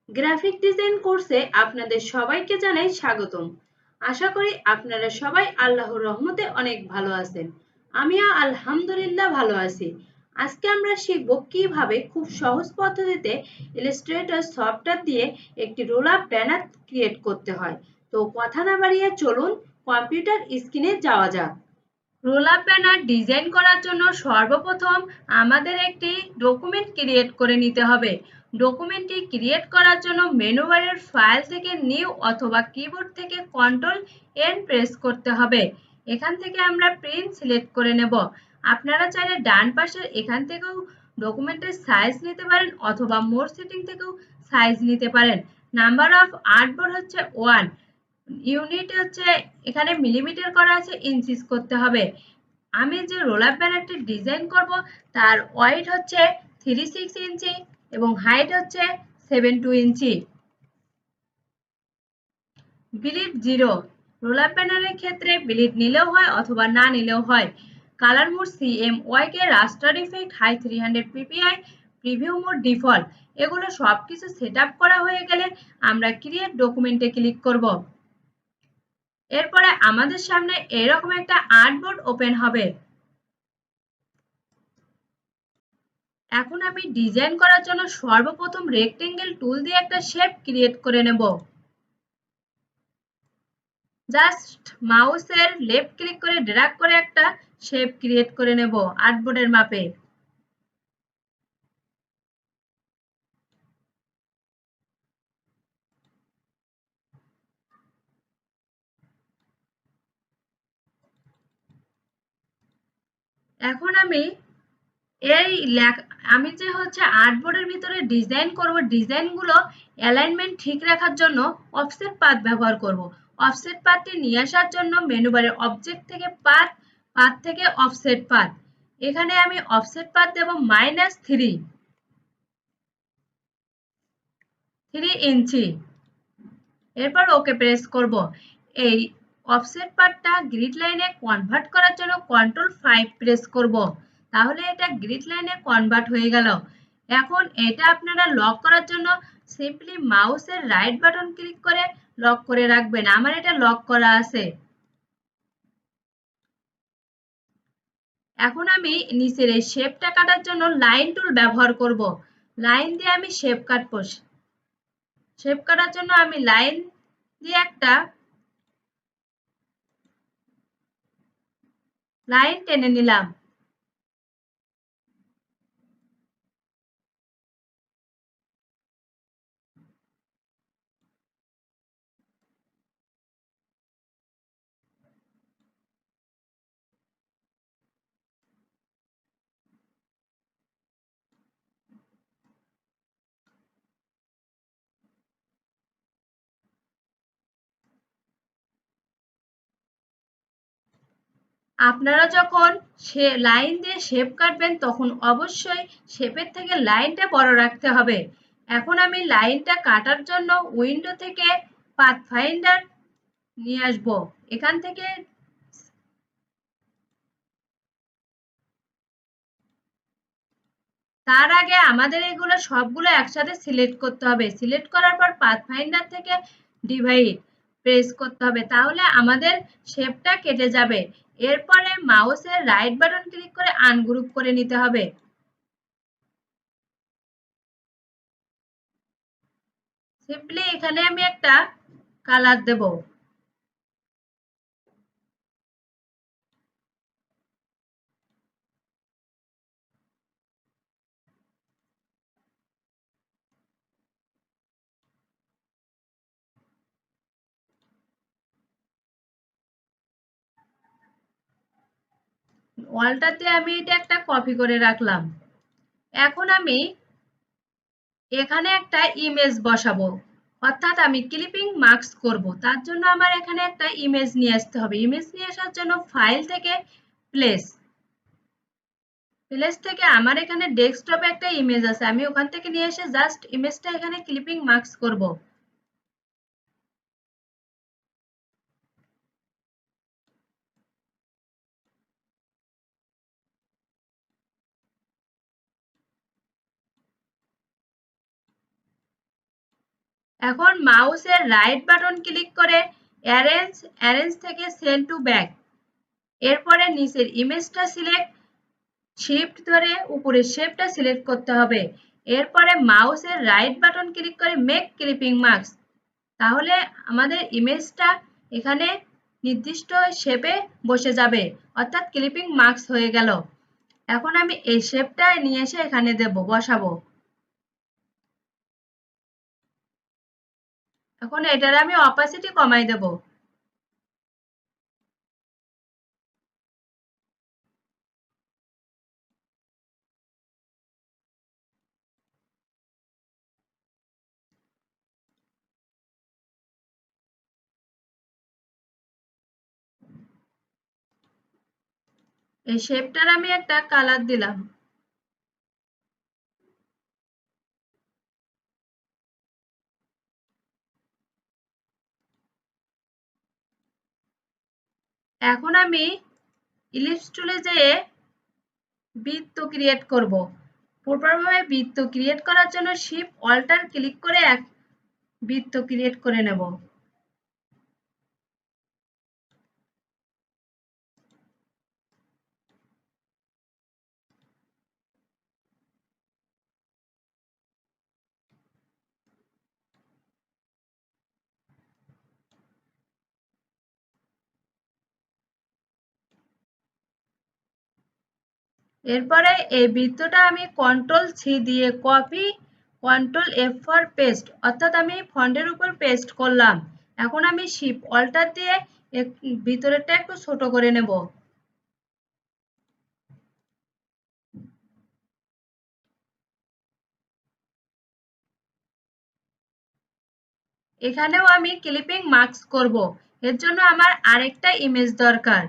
Graphic design কোর্সে আপনাদের সবাইকে জানাই স্বাগতম। আশা করি আপনারা সবাই আল্লাহর রহমতে অনেক ভালো আছেন। আমিও আলহামদুলিল্লাহ ভালো আছি। আজকে আমরা শিখব কিভাবে খুব সহজ পদ্ধতিতে ইলাস্ট্রেটর সফটওয়্যার দিয়ে একটি রোল আপ ব্যানার ক্রিয়েট করতে হয়। তো কথা না বাড়িয়ে চলুন কম্পিউটার স্ক্রিনে যাওয়া যাক। রোল আপ ব্যানার ডিজাইন করার জন্য সর্বপ্রথম আমাদের একটি ডকুমেন্ট ক্রিয়েট করে নিতে হবে। ডকুমেন্টটি ক্রিয়েট করার জন্য মেনু বারের ফাইল থেকে নিউ অথবা কিবোর্ড থেকে কন্ট্রোল এন প্রেস করতে হবে। এখান থেকে আমরা প্রিন্ট সিলেক্ট করে নেব। আপনারা চাইলে ডান পাশের এখান থেকেও ডকুমেন্টের সাইজ নিতে পারেন অথবা মোর সেটিং থেকেও সাইজ নিতে পারেন। নাম্বার অফ আর্টবোর্ড হচ্ছে 1, ইউনিট হচ্ছে এখানে মিলিমিটার করা আছে, ইঞ্চিস করতে হবে। আমি যে রোল আপ ব্যানারটি ডিজাইন করব তার ওয়েট হচ্ছে 36 ইঞ্চি এবং হাইট হচ্ছে 72 ইঞ্চি। বিলিড 0, রোল আপ ব্যানারের ক্ষেত্রে বিলিড নিলেও হয় অথবা না নিলেও হয়। Colour mode CMYK, raster effect high 300 ppi, preview mode default. এগুলো সবকিছু সেট আপ করা হয়ে গেলে আমরা ক্রিয়েট ডকুমেন্টে ক্লিক করব। এরপরে আমাদের সামনে এরকম একটা আর্টবোর্ড ওপেন হবে। এখন আমি ডিজাইন করার জন্য সর্বপ্রথম রেক্টেঙ্গেল টুল দিয়ে একটা শেপ ক্রিয়েট করে নেব। জাস্ট মাউসের লেফট ক্লিক করে ড্র্যাগ করে একটা শেপ ক্রিয়েট করে নেব আর্টবোর্ডের মাপে। এখন আমি আমি যে হচ্ছে আর্টবোর্ডের ভিতরে ডিজাইন করব, ডিজাইনগুলো অ্যালাইনমেন্ট ঠিক রাখার জন্য অফসেট পাথ ব্যবহার করব। অফসেট পাথটি নিয়ে আসার জন্য মেনু বারে অবজেক্ট থেকে পাথ, পাথ থেকে অফসেট পাথ। এখানে আমি অফসেট পাথ দেব -3 ইঞ্চি। এরপর ওকে প্রেস করব। এই অফসেট পাথটা গ্রিড লাইনে কনভার্ট করার জন্য Ctrl+5 প্রেস করব। তাহলে এটা গ্রিড লাইনে কনভার্ট হয়ে গেল। এখন এটা আপনারা লক করার জন্য সিম্পলি মাউসের রাইট বাটন ক্লিক করে লক করে রাখবেন। আমার এটা লক করা আছে। এখন আমি নিচের এই শেপটা কাটার জন্য লাইন টুল ব্যবহার করব। লাইন দিয়ে আমি শেপ কাটবো। শেপ কাটার জন্য আমি লাইন দিয়ে একটা লাইন টেনে নিলাম। আপনারা যখন লাইন দিয়ে শেপ কাটবেন তখন অবশ্যই শেপের থেকে লাইনটা বড় রাখতে হবে। এখন আমি লাইনটা কাটার জন্য উইন্ডো থেকে পাথ ফাইন্ডার নিয়ে আসব। এখান থেকে তার আগে আমাদের এগুলো সবগুলো একসাথে সিলেক্ট করতে হবে। সিলেক্ট করার পর পাথ ফাইন্ডার থেকে ডিভাইড প্রেস করতে হবে, তাহলে আমাদের শেপটা কেটে যাবে। এরপরে মাউসের রাইট বাটন ক্লিক করে আনগ্রুপ করে নিতে হবে। সিম্পলি এখানে আমি একটা কালার দেব। ওয়ালটাতে আমি এটা একটা কপি করে রাখলাম। এখন আমি এখানে একটা ইমেজ বসাবো, অর্থাৎ আমি ক্লিপিং মার্কস করব। তার জন্য আমার এখানে একটা ইমেজ নিয়ে আসতে হবে। ইমেজ নিয়ে আসার জন্য ফাইল থেকে প্লেস প্লেস থেকে আমার এখানে ডেস্কটপে একটা ইমেজ আছে, আমি ওখান থেকে নিয়ে এসে জাস্ট ইমেজটা এখানে ক্লিপিং মার্কস করব। এখন মাউসের রাইট বাটন ক্লিক করে অ্যারেঞ্জ থেকে সেন্ড টু ব্যাক, এরপরে নিচের ইমেজটা সিলেক্ট, শিফট ধরে উপরের শেপটা সিলেক্ট করতে হবে। এরপরে মাউসের রাইট বাটন ক্লিক করে মেক ক্লিপিং মাস্ক, তাহলে আমাদের ইমেজটা এখানে নির্দিষ্ট শেপে বসে যাবে, অর্থাৎ ক্লিপিং মাস্ক হয়ে গেল। এখন আমি এই শেপটা নিয়ে এসে এখানে বসাবো। এখন এটার আমি অপাসিটি কমাই দেব। এই শেপটার আমি একটা কালার দিলাম। এখন আমি ইলিপস টুলে যেয়ে বৃত্ত ক্রিয়েট করব। প্রপারভাবে বৃত্ত ক্রিয়েট করার জন্য শিফট অল্টার ক্লিক করে এক বৃত্ত ক্রিয়েট করে নেব। এরপরে এই বৃত্তটা আমি কন্ট্রোল-সি দিয়ে কপি, কন্ট্রোল-এফ ফর পেস্ট, অর্থাৎ আমি ফন্টের উপর পেস্ট করলাম। এখন আমি শিফট অল্টার দিয়ে ভিতরেরটা একটু ছোট করে নেব। এখানেও আমি ক্লিপিং মাস্ক করব, এর জন্য আমার আরেকটা ইমেজ দরকার।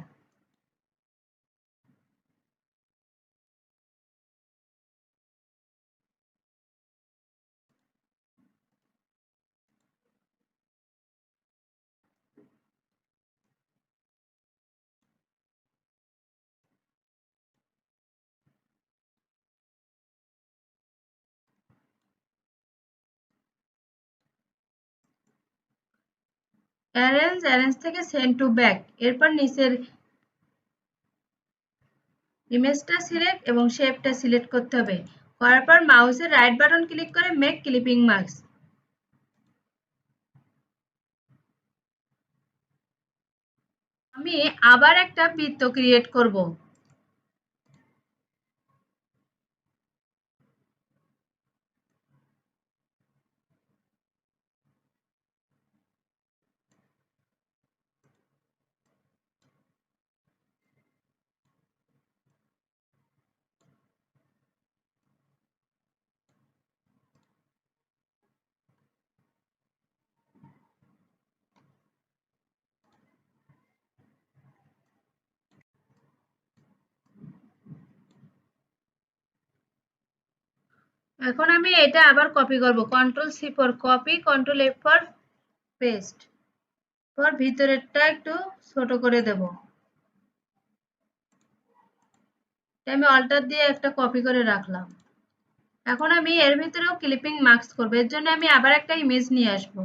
অ্যারেঞ্জ থেকে সেন্ড টু ব্যাক, এরপর নিচের ইমেজটা সিলেক্ট এবং শেপটা সিলেক্ট করতে হবে। করার পর মাউসের রাইট বাটন ক্লিক করে মেক ক্লিপিং মাস্ক। আমি আবার একটা বৃত্ত ক্রিয়েট করব। এখন আমি এটা আবার কপি করব, control C for copy, control F for paste, পর ভিতরেরটা একটু ছোট করে দেব। আমি অল্টার দিয়ে একটা কপি করে রাখলাম। এখন আমি এর ভিতরেও ক্লিপিং মাস্ক করব, এর জন্য আমি আবার একটা ইমেজ নিয়ে আসব।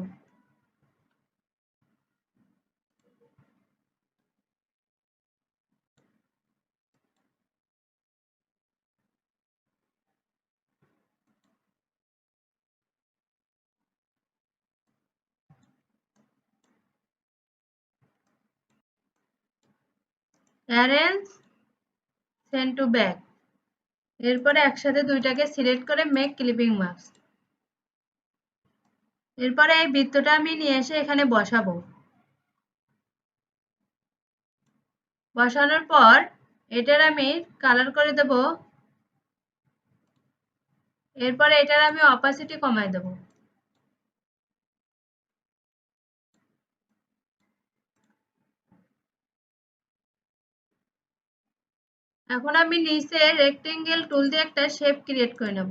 অ্যারেঞ্জ, সেন্ড টু ব্যাক, এরপরে একসাথে দুইটাকে সিলেক্ট করে মেক ক্লিপিং মাস্ক। এরপরে এই বৃত্তটা আমি নিয়ে এসে এখানে বসাবো। বসানোর পর এটার আমি কালার করে দেব। এরপরে এটার আমি অপাসিটি কমাই দেব। এখন আমি নিচে রেক্টেঙ্গেল টুল দিয়ে একটা শেপ ক্রিয়েট করে নেব।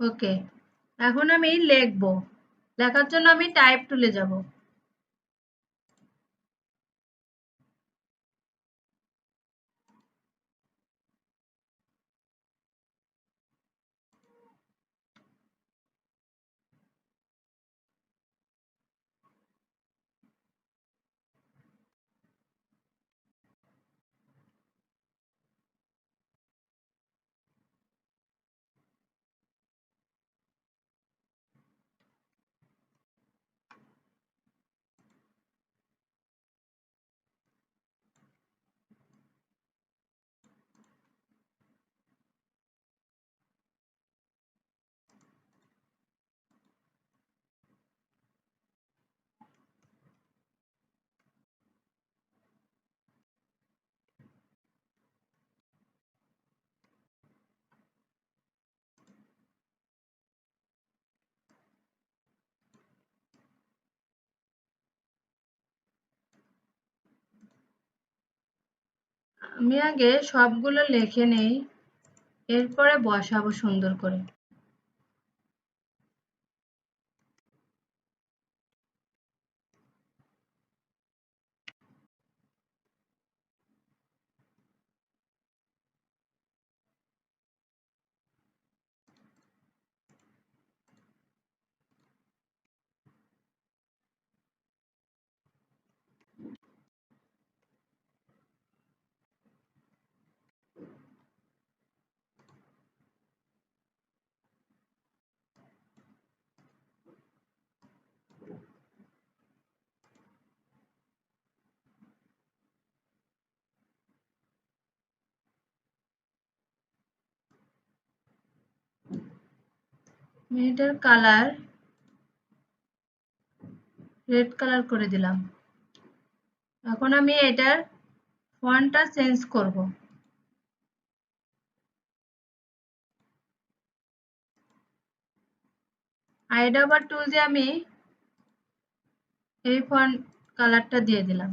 ওকে, এখন আমি লিখবো। লেখার জন্য আমি টাইপ টুলে যাব। আমি আগে সবগুলো লিখে নেই, এরপরে বসাবো সুন্দর করে। আমি এটার কালার রেড কালার করে দিলাম। এখন আমি এটার ফন্টটা চেঞ্জ করব। আইডাবার টুল দিয়ে আমি এই ফন্ট কালারটা দিয়ে দিলাম।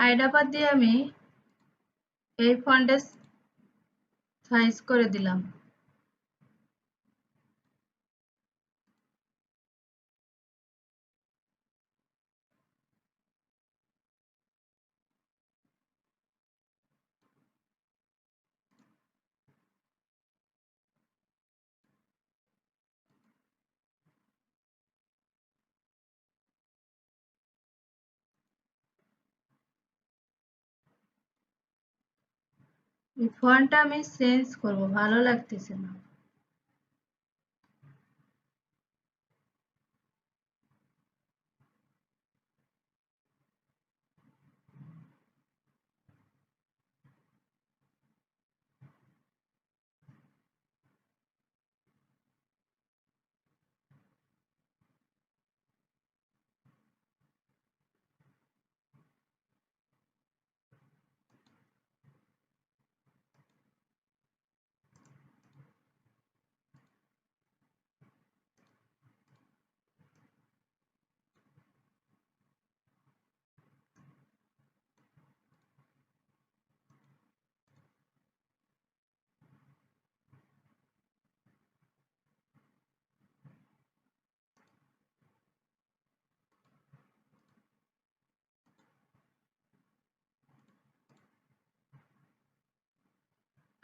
আইডাবার দিয়ে আমি এই ফন্টের সাইজ করে দিলাম। এই ফন্টটা আমি চেঞ্জ করব, ভালো লাগতেছে না।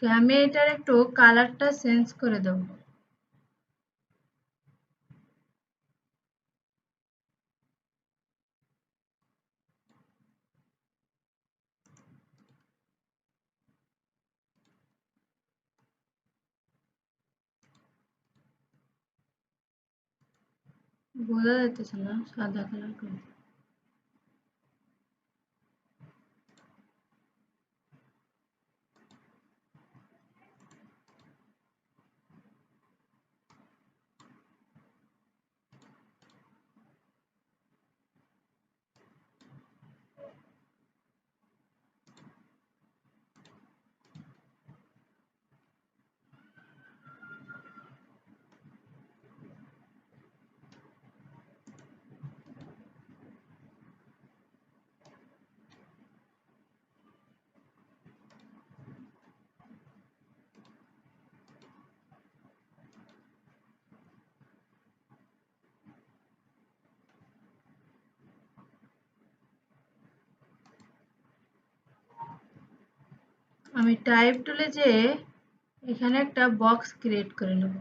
আমি এটার একটু কালারটা চেঞ্জ করে দেব। বোঝা যাইতেছে না, সাদা কালার করে। আমি টাইপ টুলে যে এখানে একটা বক্স ক্রিয়েট করে নেব।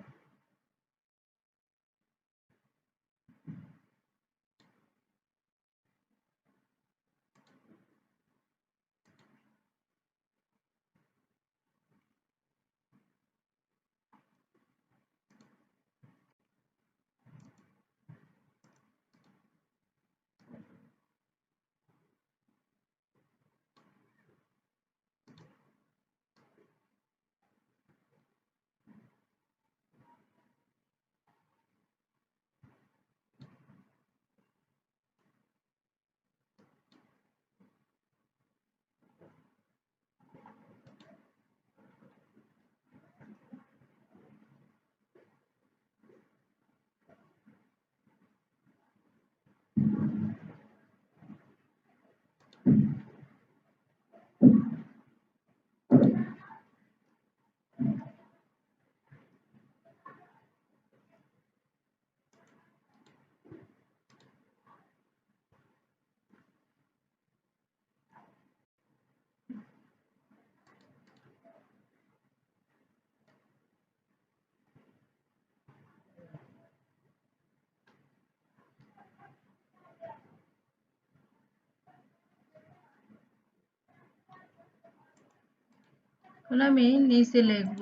এখন আমি নিচে লিখব।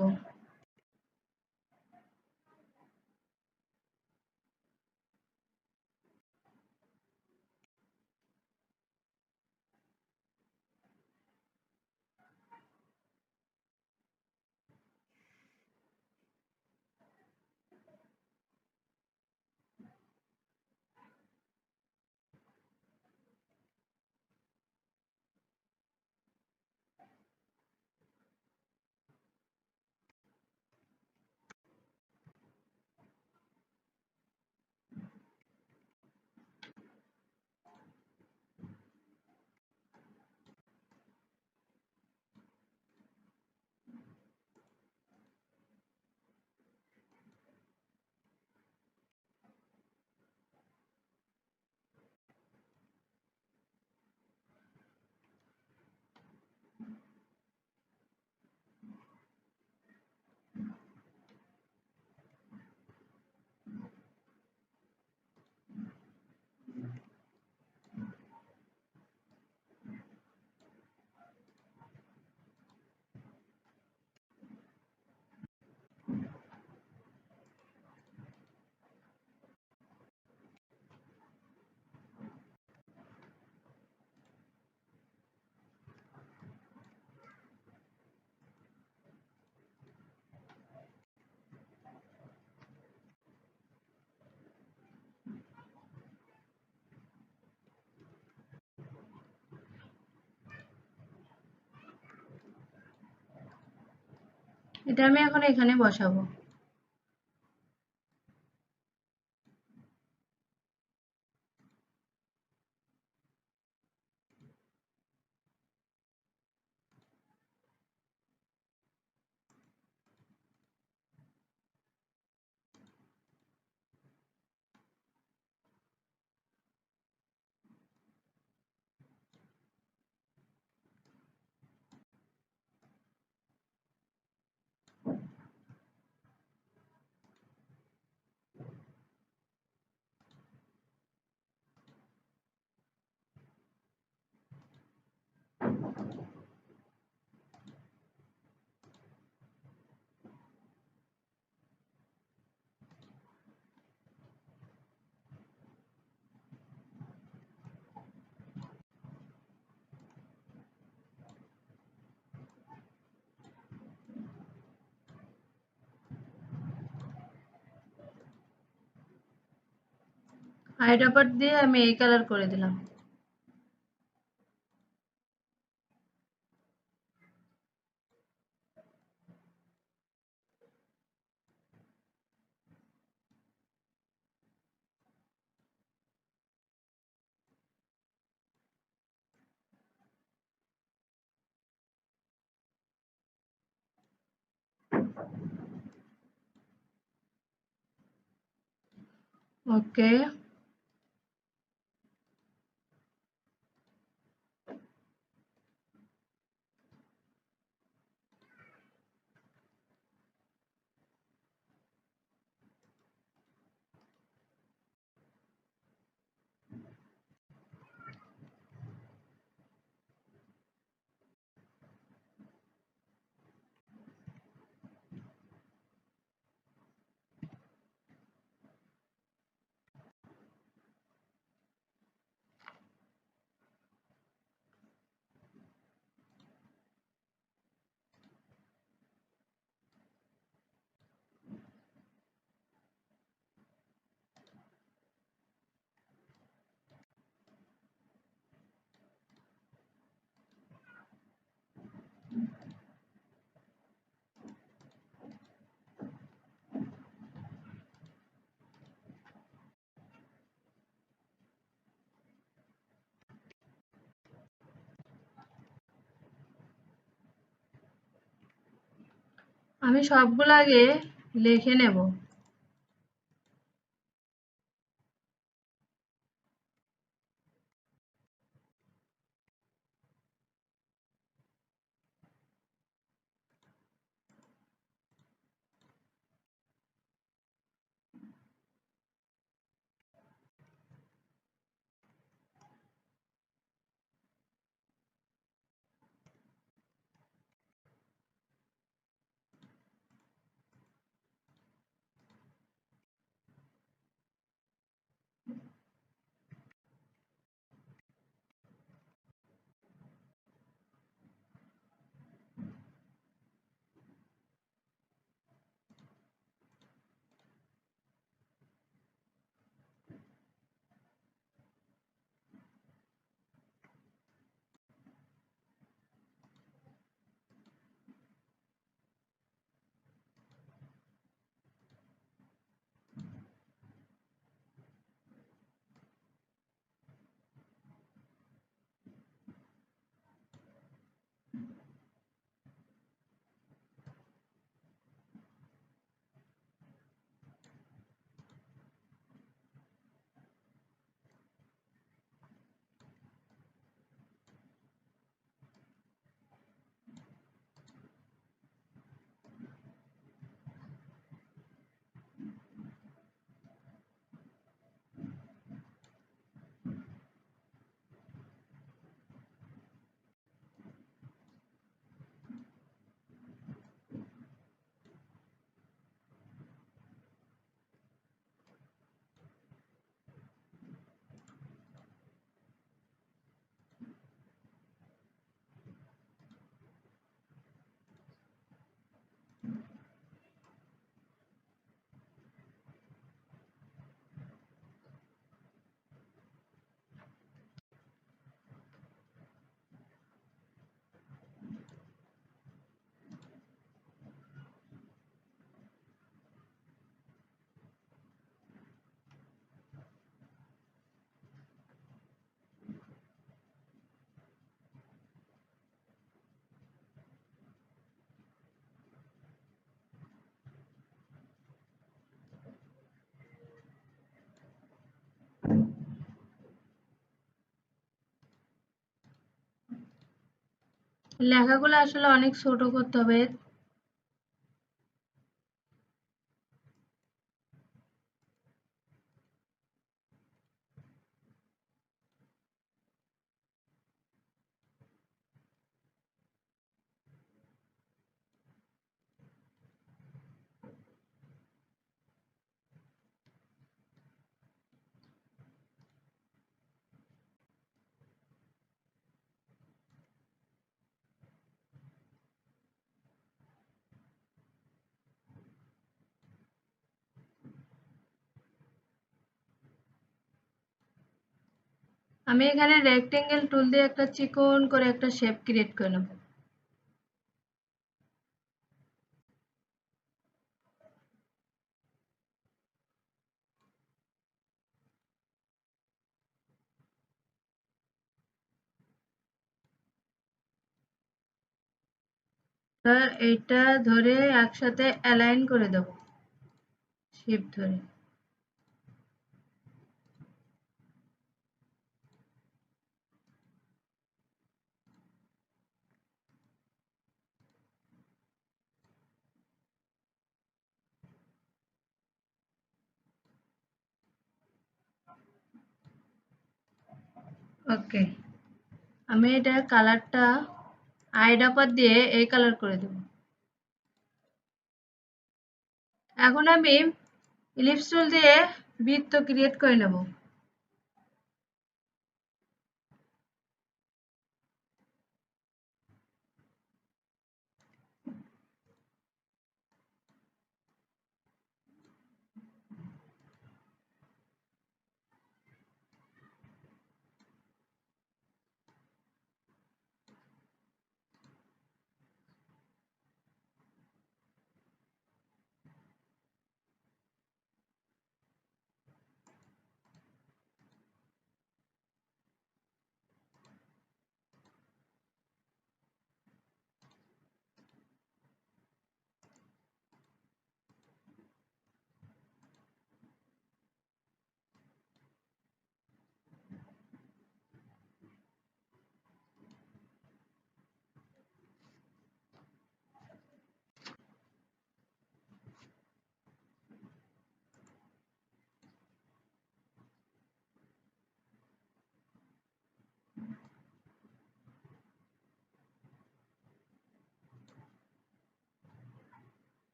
এটা আমি এখন এখানে বসাবো। হাইড্রোপাট দিয়ে আমি এই কালার করে দিলাম। ওকে, আমি সবগুলো আগে লিখে নেব। লেখাগুলো আসলে অনেক ছোট করতে হবে। আমি এখানে রেক্টেঙ্গেল টুল দিয়ে একটা চিকন করে একটা শেপ ক্রিয়েট করে নেব। এইটা ধরে একসাথে অ্যালাইন করে দেব, শিফট ধরে। ওকে, আমি এটা কালারটা আইড্রপার দিয়ে এই কালার করে দেব। এখন আমি ইলিপস টুল দিয়ে বৃত্ত ক্রিয়েট করে নেব।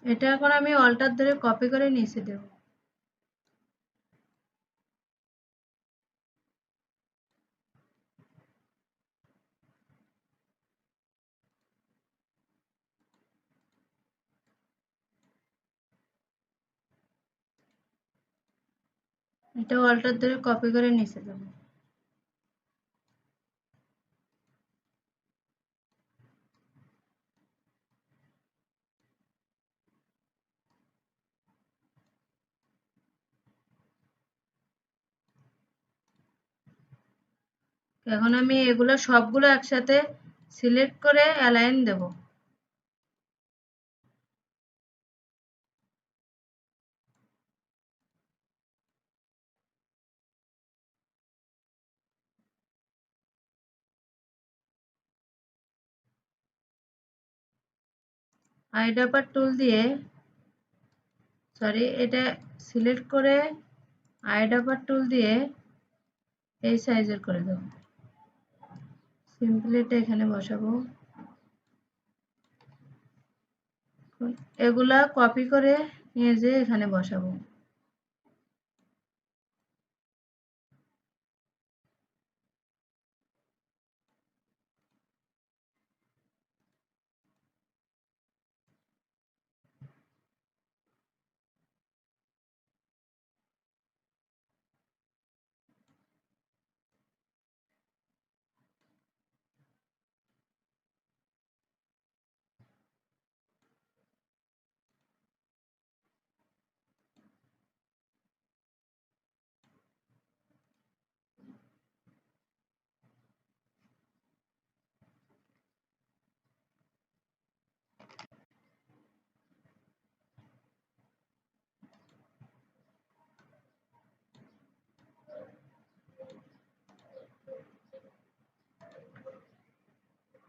এটা এখন আমি অল্টার ধরে কপি করে নিচে দেব। এটা অল্টার ধরে কপি করে নিচে দেব। এখন আমি এগুলো সবগুলো একসাথে সিলেক্ট করে অ্যালাইন দেব। আইড্রপার টুল দিয়ে এটা সিলেক্ট করে আইড্রপার টুল দিয়ে এই সাইজের করে দেব। সিম্পলি এটা এখানে বসাবো। এগুলা কপি করে নিয়ে যেয়ে এখানে বসাবো।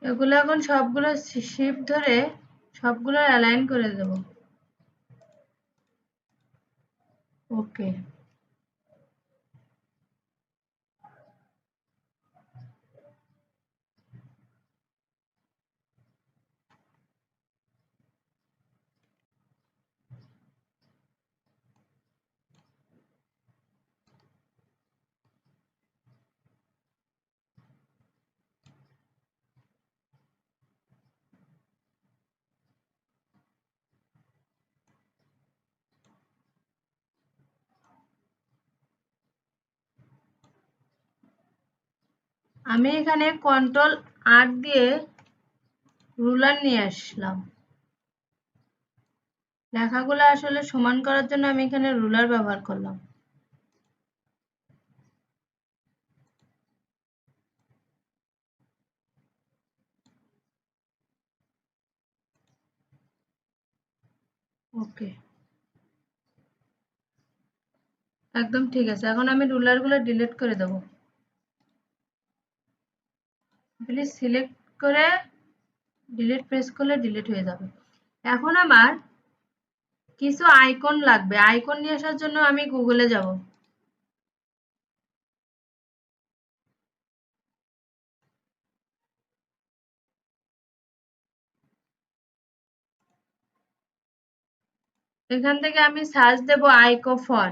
এগুলো এখন সবগুলো শিফট ধরে সবগুলো অ্যালাইন করে দেব। ওকে, আমি এখানে Ctrl+8 দিয়ে রুলার নিয়ে আসলাম। লেখাগুলো আসলে সমান করার জন্য আমি এখানে রুলার ব্যবহার করলাম। ওকে, একদম ঠিক আছে। এখন আমি রুলারগুলো ডিলিট করে দেব। প্লিজ সিলেক্ট করে ডিলিট প্রেস করলে ডিলিট হয়ে যাবে। এখন আমার কিছু আইকন লাগবে। আইকন নিয়ে আসার জন্য আমি গুগলে যাব। এখান থেকে আমি সার্চ দেব আইকোফন।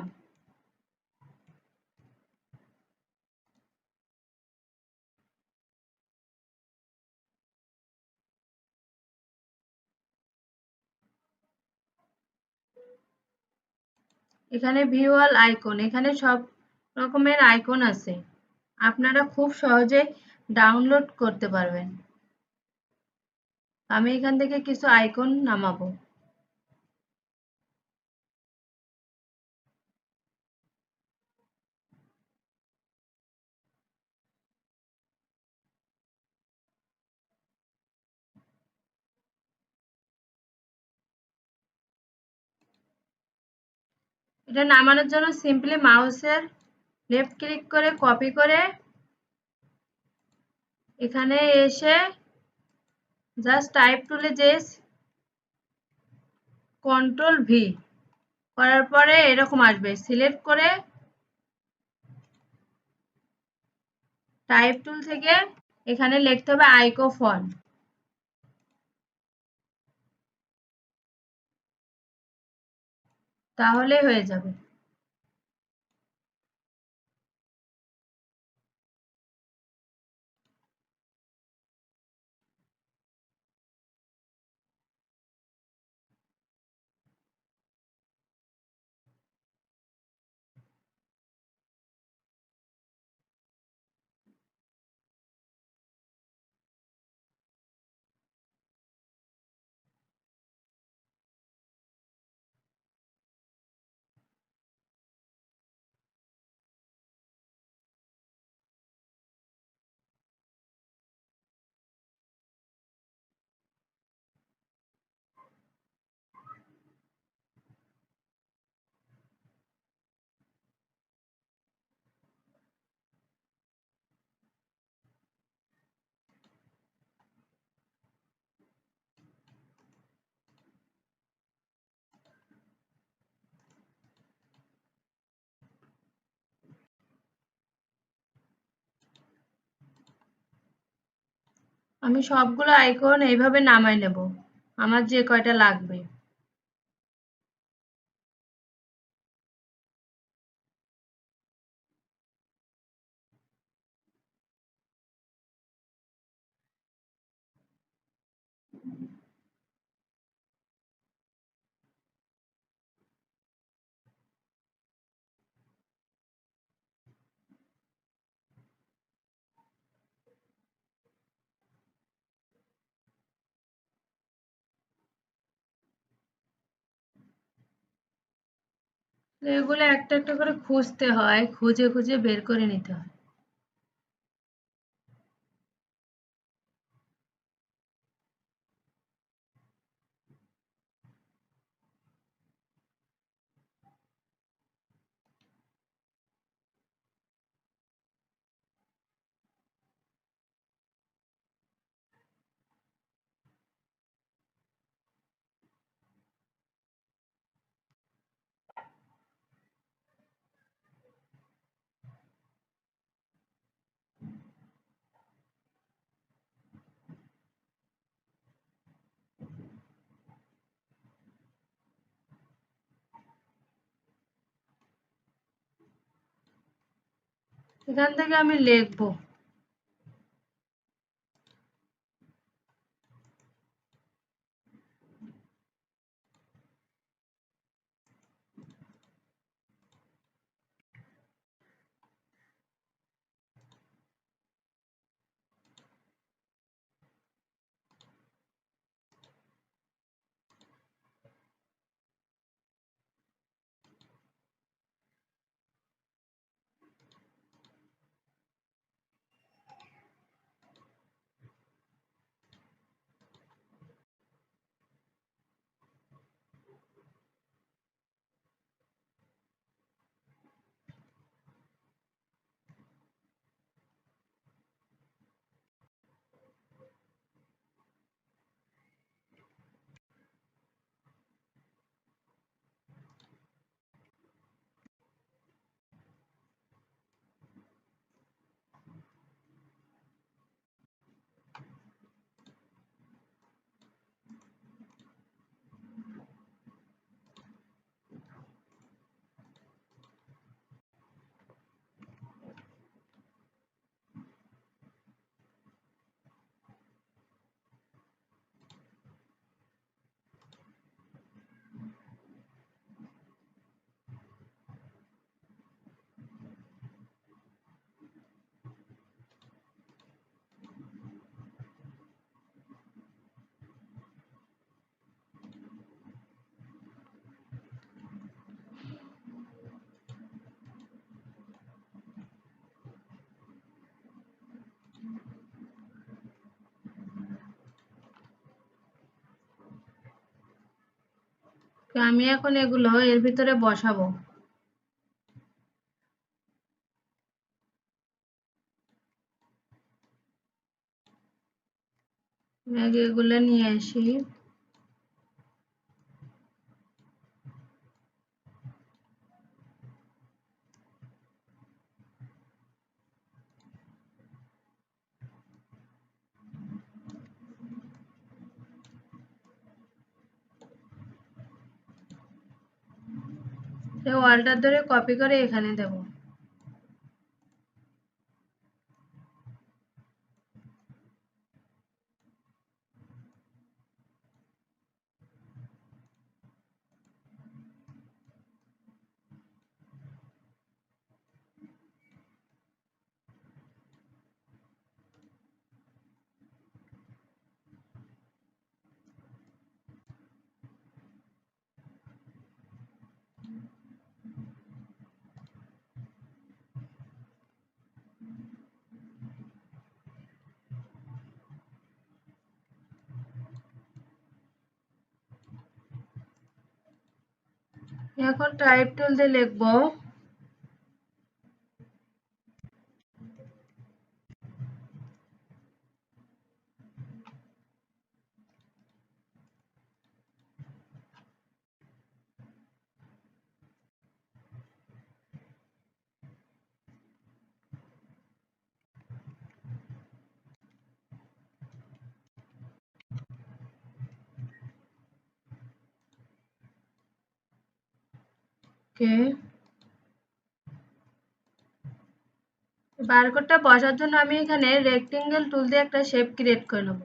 এখানে ভিউ অল আইকন, এখানে সব রকমের আইকন আছে, আপনারা খুব সহজে ডাউনলোড করতে পারবেন। আমি এখান থেকে কিছু আইকন নামাবো। এটা নামানোর জন্য সিম্পলি মাউসের লেফট ক্লিক করে কপি করে এখানে এসে জাস্ট টাইপ টুলে যে Ctrl+V করার পরে এরকম আসবে। সিলেক্ট করে টাইপ টুল থেকে এখানে লিখতে হবে আইকোফন। তাহলে হয়ে যাবে। আমি সবগুলো আইকন এইভাবে নামাই নেব, আমার যে কয়টা লাগবে। এগুলো একটা একটা করে খুঁজতে হয়, খুঁজে খুঁজে বের করে নিতে হয়। এখান থেকে আমি লিখবো আমি এখন এগুলো এর ভিতরে বসাবো। আগে এগুলো নিয়ে আসি। ওয়ালটার ধরে কপি করে এখানে দেব। এখন টাইপ টুল দিয়ে লিখবো। ওকে, বারকোডটা বসার জন্য আমি এখানে রেক্টেঙ্গেল টুল দিয়ে একটা শেপ ক্রিয়েট করে নেব।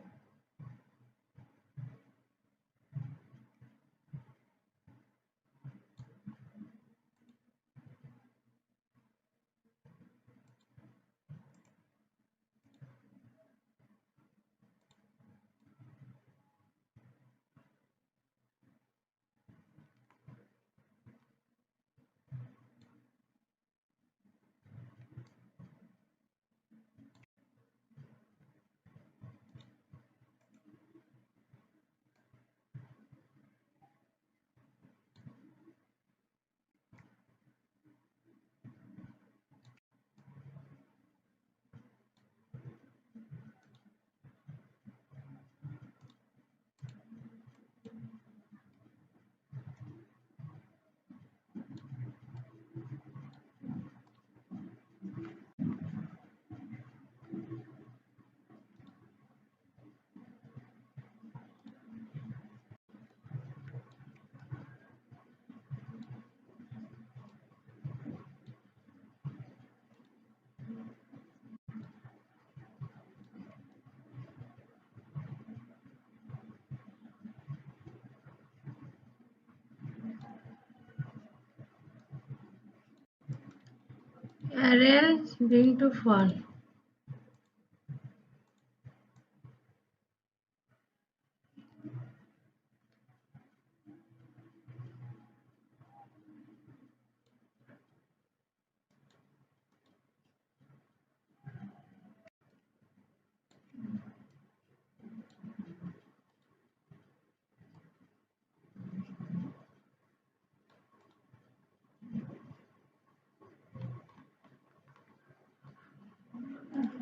Arrange bring to front.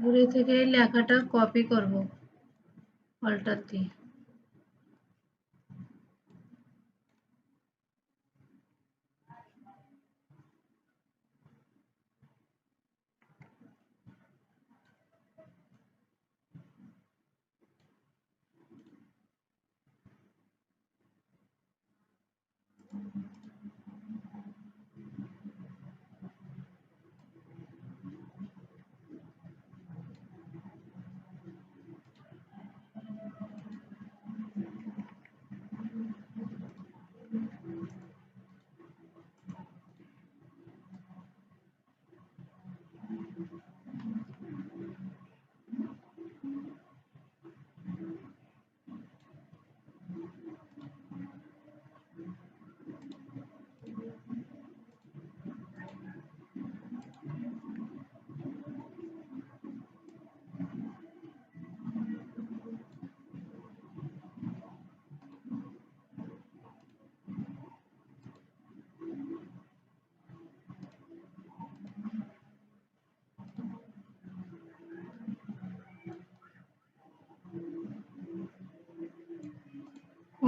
ঘুরে থেকে এই লেখাটা কপি করব অল্টার দিয়ে।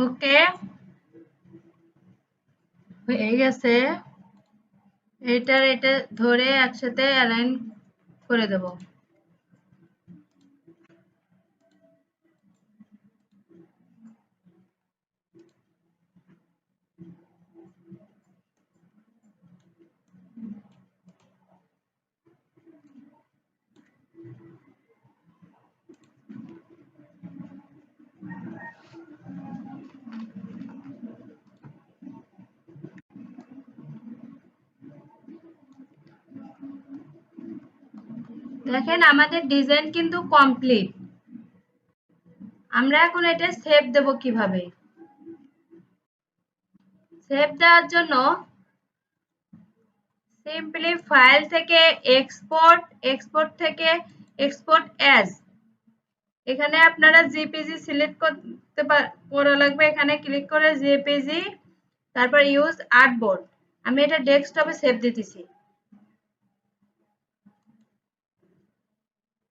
ওকে, হয়ে গেছে। এটা ধরে একসাথে অ্যালাইন করে দেব। দেখেন আমাদের ডিজাইন কিন্তু কমপ্লিট। আমরা এখন এটা সেভ দেব কিভাবে? সেভ দেওয়ার জন্য সিম্পলি ফাইল থেকে এক্সপোর্ট থেকে এক্সপোর্ট অ্যাজ, এখানে আপনারা জেপিজি সিলেক্ট করতে করা লাগবে। এখানে ক্লিক করে জেপিজি, তারপর ইউজ আর্টবোর্ড। আমি এটা ডেস্কটপে সেভ দিতেছি।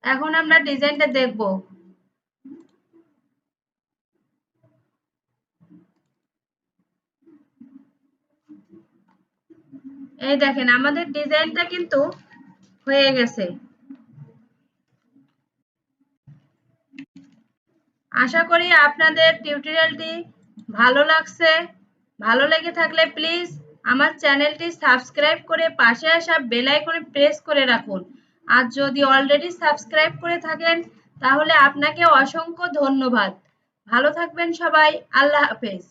এখন আমরা ডিজাইনটা দেখব। এই দেখেন আমাদের ডিজাইনটা কিন্তু হয়ে গেছে। আশা করি আপনাদের টিউটোরিয়ালটি ভালো লাগছে। ভালো লেগে থাকলে প্লিজ আমার চ্যানেলটি সাবস্ক্রাইব করে পাশে আসা বেল আইকনে প্রেস করে রাখুন। আর যদি অলরেডি সাবস্ক্রাইব করে থাকেন তাহলে আপনাকে অসংখ্য ধন্যবাদ। ভালো থাকবেন সবাই। আল্লাহ হাফেজ।